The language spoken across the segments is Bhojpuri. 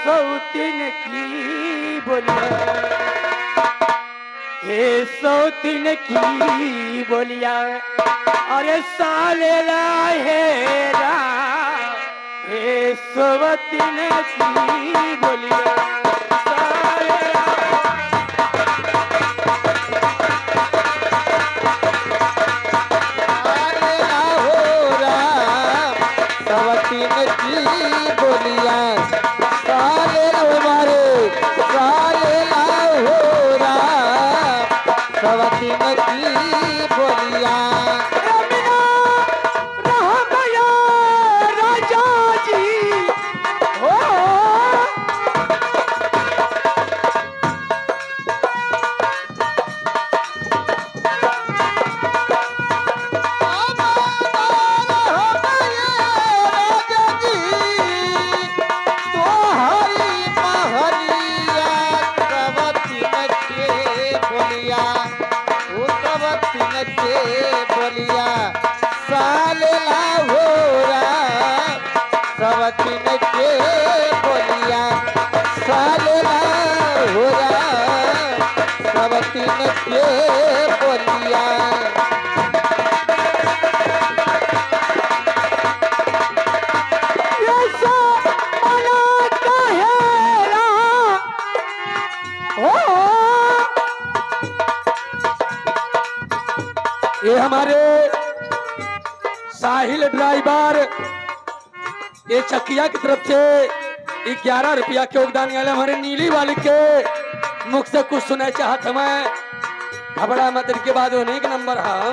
सौतीन की बोलिया, हे सौतीन की बोलिया, अरे सालेला हेरा, हे सौतीन की बोलिया, सालेला ये हमारे साहिल ड्राइवर ये चकिया की तरफ से 11 रुपया के योगदान आए हमारे नीली वाले के मुख से कुछ सुना चाहत मैं घबरा मत के बाद होने के नंबर हाँ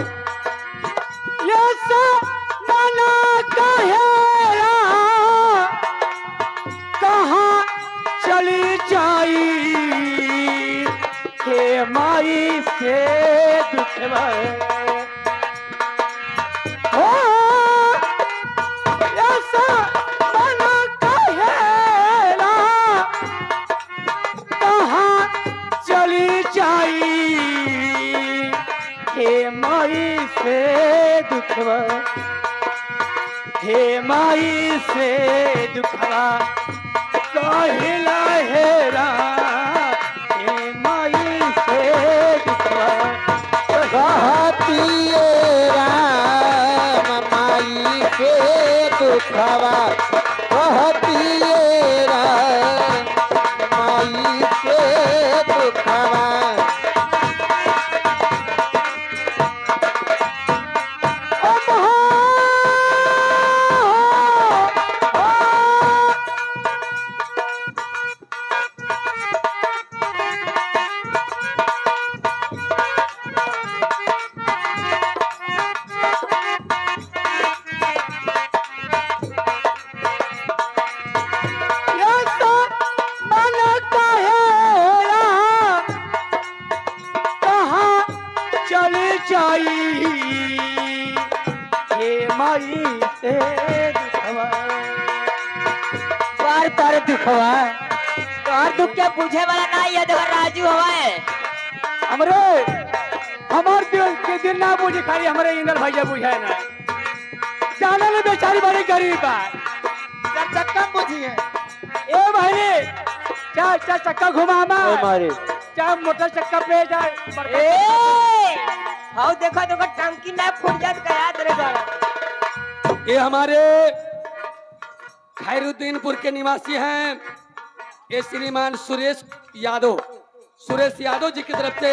ये कहाँ चली जाई के माई से दुखवा दुखवा हे माई से दुखवा कहिला हेरा हे माई से दुखवा कहतिए राम माई के दुखवा कहतिए राम माई के दुखवा तारे दुखवा तोहर दुख के पूछे वाला ना ये देखो राजू हवाए हमरे हमार दिल के दिन ना बुझे खाली हमरे इंदर भैया बुझाए ना जाने ले बेचारी बड़ी गरीब बा चार चक्का बुझिए ए भाई चार चक्का घुमामा मारे चार मोटर चक्का पे जा ए हाउ देखो देखो टंकी ना फूट जात का याद रे बारा ये हमारे खैरुद्दीनपुर के निवासी हैं ये श्रीमान सुरेश यादव जी की तरफ से